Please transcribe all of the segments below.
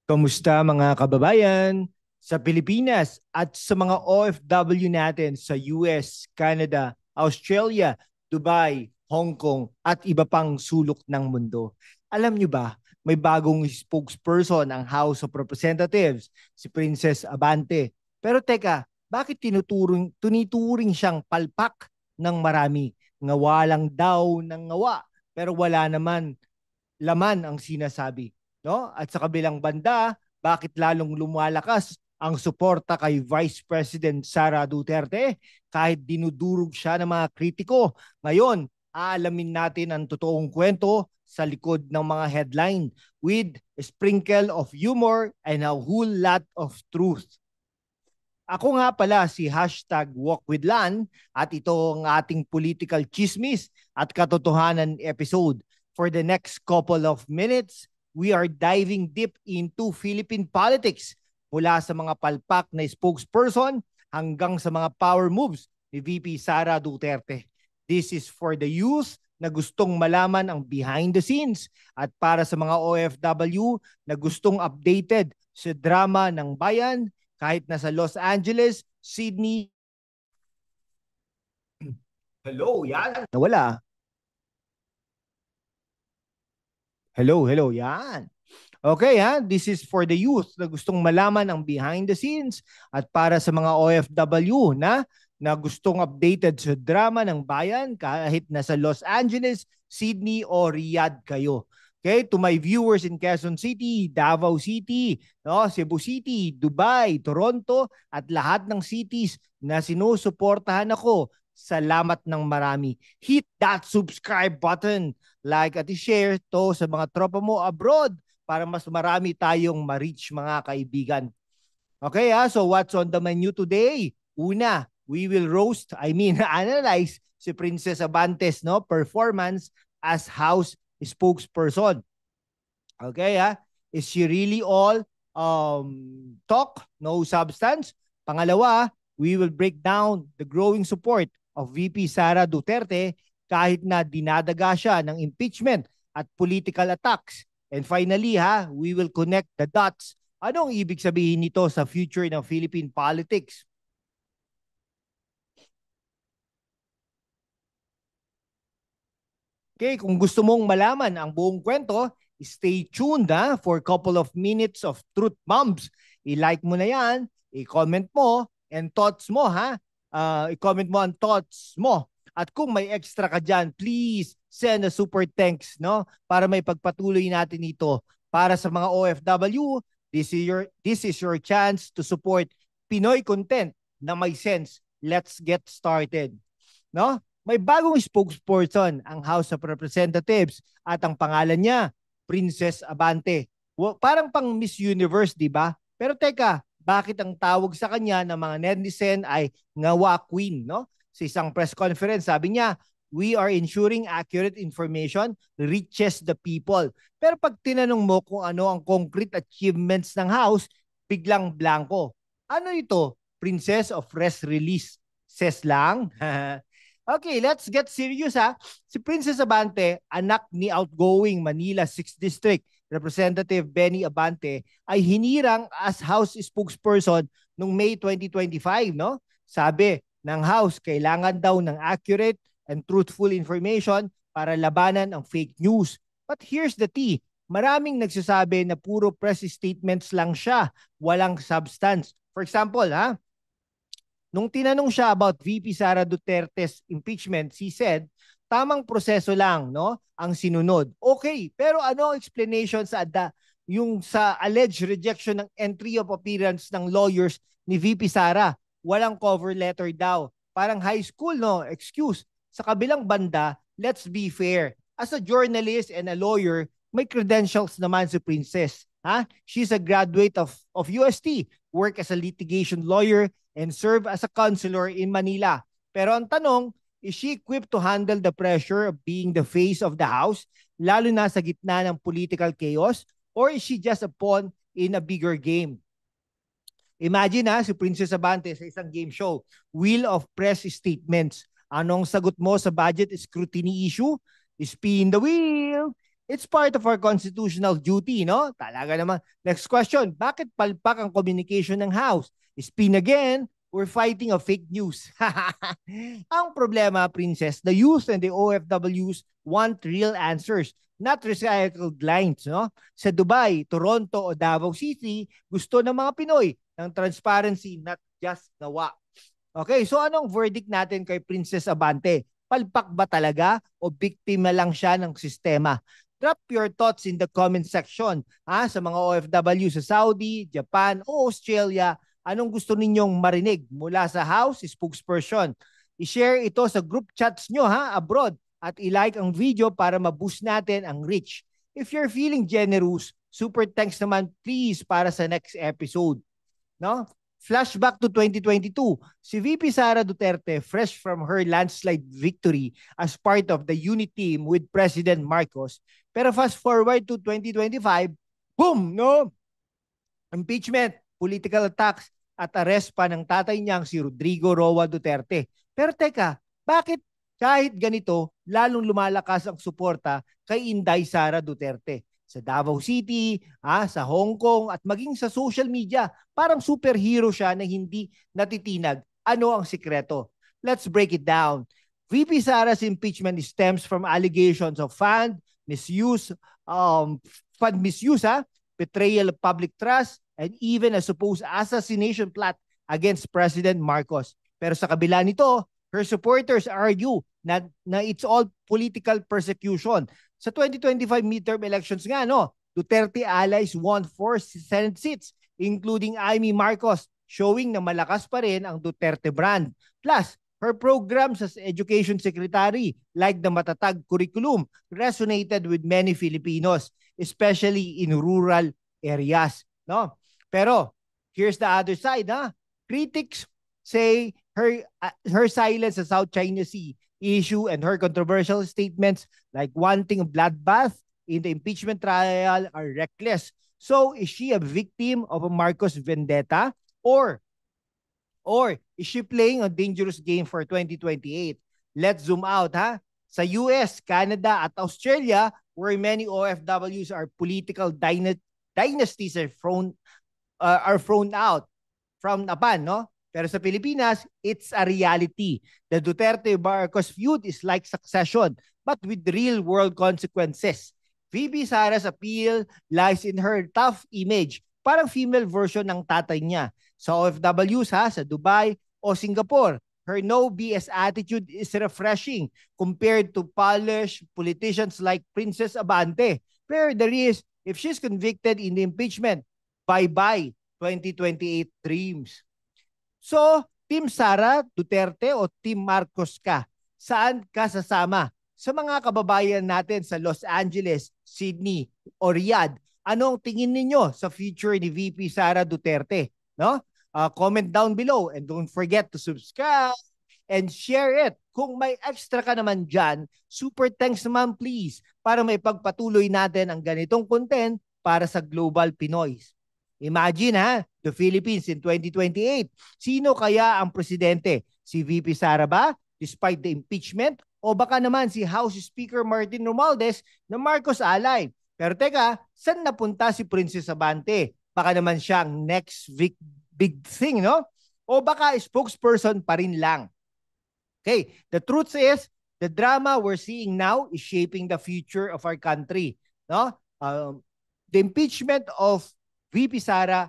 Kamusta mga kababayan sa Pilipinas at sa mga OFW natin sa US, Canada, Australia, Dubai, Hong Kong at iba pang sulok ng mundo. Alam nyo ba, may bagong spokesperson ang House of Representatives, si Princess Abante. Pero teka, bakit tunituring siyang palpak ng marami? Ngawa lang daw ng ngawa, pero wala naman laman ang sinasabi, no? At sa kabilang banda, bakit lalong lumalakas ang suporta kay Vice President Sara Duterte kahit dinudurog siya ng mga kritiko? Ngayon, aalamin natin ang totoong kwento sa likod ng mga headline with a sprinkle of humor and a whole lot of truth. Ako nga pala si #WalkWithLan at ito ang ating political chismis at katotohanan episode. For the next couple of minutes, we are diving deep into Philippine politics mula sa mga palpak na spokesperson hanggang sa mga power moves ni VP Sara Duterte. This is for the youth na gustong malaman ang behind the scenes at para sa mga OFW na gustong updated sa drama ng bayan kahit nasa Los Angeles, Sydney. Hello, yan. Nawala. Hello, yan. Okay ha, this is for the youth na gustong malaman ang behind the scenes at para sa mga OFW na gustong updated sa drama ng bayan kahit nasa Los Angeles, Sydney o Riyadh kayo. Okay, to my viewers in Quezon City, Davao City, no, Cebu City, Dubai, Toronto at lahat ng cities na sinusuportahan ako, salamat ng marami. Hit that subscribe button, like at share to sa mga tropa mo abroad para mas marami tayong ma-reach mga kaibigan. Okay so what's on the menu today? Una, we will analyze si Princess Abante's performance as House spokesperson. Okay is she really all talk, no substance? Pangalawa, we will break down the growing support of VP Sara Duterte kahit na dinadaga siya ng impeachment at political attacks. And finally, we will connect the dots. Anong ibig sabihin nito sa future ng Philippine politics? Okay, kung gusto mong malaman ang buong kwento, stay tuned for a couple of minutes of truth bombs. I-like mo na yan, i-comment mo, and thoughts mo i-comment mo ang thoughts mo. At kung may extra ka dyan, please send a super thanks para may pagpatuloy natin ito. Para sa mga OFW, this is your chance to support Pinoy content na may sense. Let's get started. May bagong spokesperson ang House of Representatives at ang pangalan niya, Princess Abante. Parang pang Miss Universe, di ba? Pero teka, bakit ang tawag sa kanya ng mga netizen ay ngawa queen, Sa isang press conference, sabi niya, we are ensuring accurate information reaches the people. Pero pag tinanong mo kung ano ang concrete achievements ng House, biglang blanco. Ano ito? Princess of press release. Says lang. Okay, let's get serious Si Princess Abante, anak ni outgoing Manila 6th District Representative Benny Abante, ay hinirang as House spokesperson noong May 2025, Sabi ng House, kailangan daw ng accurate and truthful information para labanan ang fake news. But here's the tea. Maraming nagsasabi na puro press statements lang siya, walang substance. For example, nung tinanong siya about VP Sara Duterte's impeachment, she said, tamang proseso lang, ang sinunod. Okay, pero ano ang explanation sa alleged rejection ng entry of appearance ng lawyers ni VP Sara? Walang cover letter daw. Parang high school, excuse. Sa kabilang banda, let's be fair. As a journalist and a lawyer, may credentials naman si Princess. She's a graduate of UST, work as a litigation lawyer, and serve as a counselor in Manila. Pero ang tanong, is she equipped to handle the pressure of being the face of the House, lalo na sa gitna ng political chaos, or is she just a pawn in a bigger game? Imagine si Princess Abante sa isang game show, Wheel of Press Statements. Anong sagot mo sa budget scrutiny issue? Spin the wheel. It's part of our constitutional duty, no? Talaga naman. Next question, bakit palpak ang communication ng House? Spin again, we're fighting a fake news. Ang problema, Princess, the youth and the OFWs want real answers, not recycled lines, no? Sa Dubai, Toronto o Davao City, gusto ng mga Pinoy ng transparency, not just gawa. Okay, so anong verdict natin kay Princess Abante? Palpak ba talaga o biktima lang siya ng sistema? Drop your thoughts in the comment section. Sa mga OFW sa Saudi, Japan o Australia, anong gusto ninyong marinig mula sa House spokesperson? I-share ito sa group chats nyo abroad at i-like ang video para ma-boost natin ang reach. If you're feeling generous, super thanks naman please para sa next episode. No? Flashback to 2022, si VP Sara Duterte, fresh from her landslide victory as part of the unit team with President Marcos. Pero fast forward to 2025, boom, no? Impeachment, political attacks, at arrest pa ng tatay niyang si Rodrigo Roa Duterte. Pero teka, bakit kahit ganito, lalong lumalakas ang suporta kay Inday Sara Duterte? Sa Davao City, sa Hong Kong at maging sa social media, parang superhero siya na hindi natitinag. Ano ang sikreto? Let's break it down. VP Sara's impeachment stems from allegations of fund misuse, betrayal of public trust, and even a supposed assassination plot against President Marcos. Pero sa kabila nito, her supporters argue na it's all political persecution. Sa 2025 midterm elections nga, Duterte allies won 4 Senate seats, including Amy Marcos, showing na malakas pa rin ang Duterte brand. Plus, her programs as education secretary, like the Matatag curriculum, resonated with many Filipinos, especially in rural areas. No? Pero, here's the other side. Critics say her silence sa South China Sea issue and her controversial statements like wanting a bloodbath in the impeachment trial are reckless. So is she a victim of a Marcos vendetta or is she playing a dangerous game for 2028? Let's zoom out sa US, Canada at Australia, where many OFWs are political dynasties are thrown out from Napan, no? Pero sa Pilipinas, it's a reality. The Duterte-Marcos feud is like Succession, but with real-world consequences. VP Sara's appeal lies in her tough image, parang female version ng tatay niya. Sa OFWs sa Dubai o Singapore, her no BS attitude is refreshing compared to polished politicians like Princess Abante. Pero the risk, if she's convicted in the impeachment, bye-bye 2028 dreams. So, Team Sara Duterte o Team Marcos ka? Saan ka sasama? Sa mga kababayan natin sa Los Angeles, Sydney o Riyadh, anong tingin ninyo sa future ni VP Sara Duterte? No? Comment down below and don't forget to subscribe and share it. Kung may extra ka naman dyan, super thanks naman please para may pagpatuloy natin ang ganitong content para sa Global Pinoys. Imagine the Philippines in 2028. Sino kaya ang presidente? Si VP Sara ba? Despite the impeachment? O baka naman si House Speaker Martin Romualdez na Marcos ally? Pero teka, saan napunta si Princess Abante? Baka naman siya ang next big thing, no? O baka spokesperson pa rin lang. Okay, the truth is, the drama we're seeing now is shaping the future of our country. No? The impeachment of VP Sara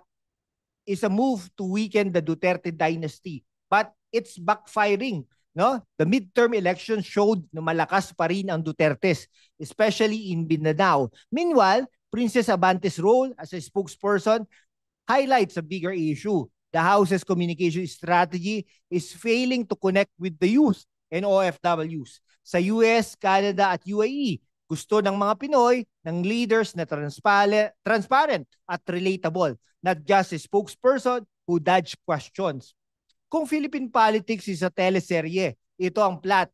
is a move to weaken the Duterte dynasty, but it's backfiring. No? The midterm election showed na malakas pa rin ang Dutertes, especially in Mindanao. Meanwhile, Princess Abante's role as a spokesperson highlights a bigger issue. The House's communication strategy is failing to connect with the youth and OFWs. Sa US, Canada at UAE, gusto ng mga Pinoy ng leaders na transparent at relatable, not just a spokesperson who dodge questions. Kung Philippine politics is a teleserye, ito ang plot.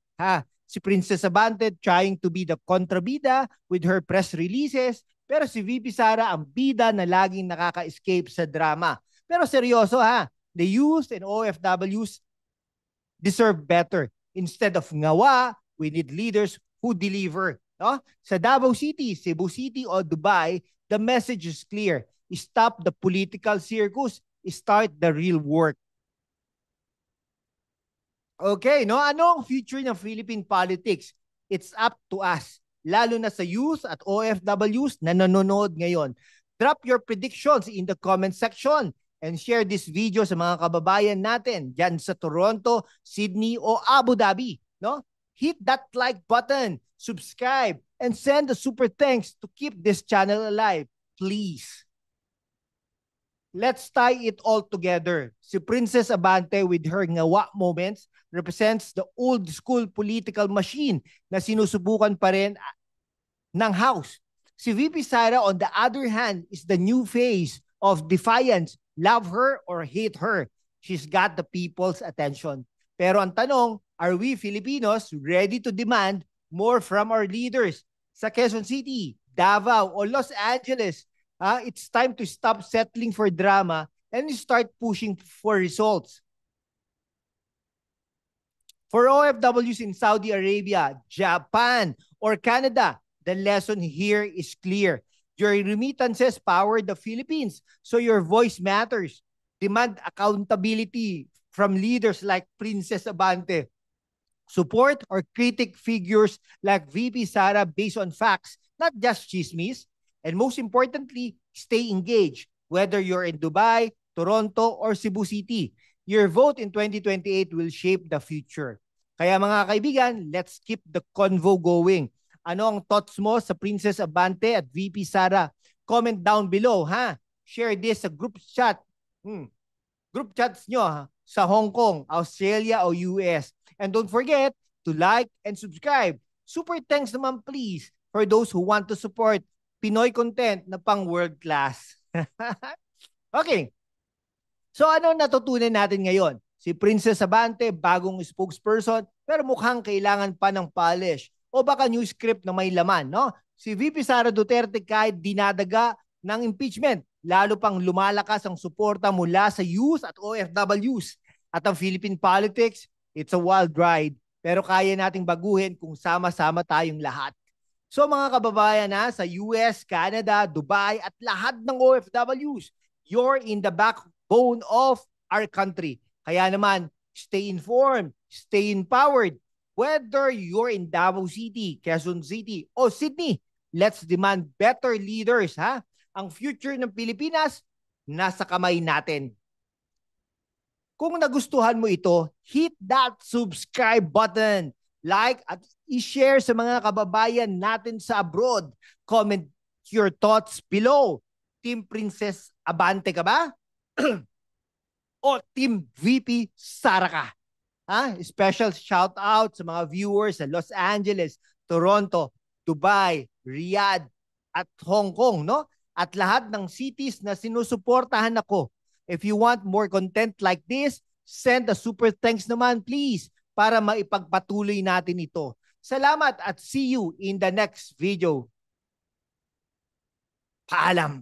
Si Princess Abante trying to be the kontrabida with her press releases, pero si VP Sara ang bida na laging nakaka-escape sa drama. Pero seryoso the youth and OFWs deserve better. Instead of ngawa, we need leaders who deliver. No? Sa Davao City, Cebu City o Dubai, the message is clear. Stop the political circus. Start the real work. Okay, no? Ano ang future ng Philippine politics? It's up to us. Lalo na sa youth at OFWs na nanonood ngayon. Drop your predictions in the comment section and share this video sa mga kababayan natin dyan sa Toronto, Sydney o Abu Dhabi. No? Hit that like button, subscribe, and send a super thanks to keep this channel alive. Please. Let's tie it all together. Si Princess Abante with her ngawa moments represents the old school political machine na sinusubukan pa rin ng House. Si VP Sara on the other hand is the new face of defiance. Love her or hate her, she's got the people's attention. Pero ang tanong, are we Filipinos ready to demand more from our leaders? Sa Quezon City, Davao o Los Angeles, it's time to stop settling for drama and start pushing for results. For OFWs in Saudi Arabia, Japan, or Canada, the lesson here is clear. Your remittances power the Philippines, so your voice matters. Demand accountability from leaders like Princess Abante. Support or critic figures like VP Sara based on facts, not just chismes. And most importantly, stay engaged, whether you're in Dubai, Toronto, or Cebu City. Your vote in 2028 will shape the future. Kaya mga kaibigan, let's keep the convo going. Ano ang thoughts mo sa Princess Abante at VP Sara? Comment down below, ha? Share this sa group chat. Group chats nyo sa Hong Kong, Australia, o US. And don't forget to like and subscribe. Super thanks naman please for those who want to support Pinoy content na pang world class. Okay. So ano natutunan natin ngayon? Si Princess Abante, bagong spokesperson, pero mukhang kailangan pa ng polish. O baka new script na may laman, no? Si VP Sara Duterte kahit dinadaga ng impeachment, lalo pang lumalakas ang suporta mula sa youth at OFWs. At ang Philippine politics, it's a wild ride. Pero kaya nating baguhin kung sama-sama tayong lahat. So mga kababayan na sa US, Canada, Dubai at lahat ng OFWs, you're in the backbone of our country. Kaya naman, stay informed, stay empowered. Whether you're in Davao City, Quezon City, o Sydney, let's demand better leaders, ha? Ang future ng Pilipinas, nasa kamay natin. Kung nagustuhan mo ito, hit that subscribe button. Like at i-share sa mga kababayan natin sa abroad. Comment your thoughts below. Team Princess Abante ka ba? O Team VP Sara ka? Special shout out sa mga viewers sa Los Angeles, Toronto, Dubai, Riyadh, at Hong Kong, no? At lahat ng cities na sinusuportahan ako. If you want more content like this, send a super thanks naman please para maipagpatuloy natin ito. Salamat at see you in the next video. Paalam!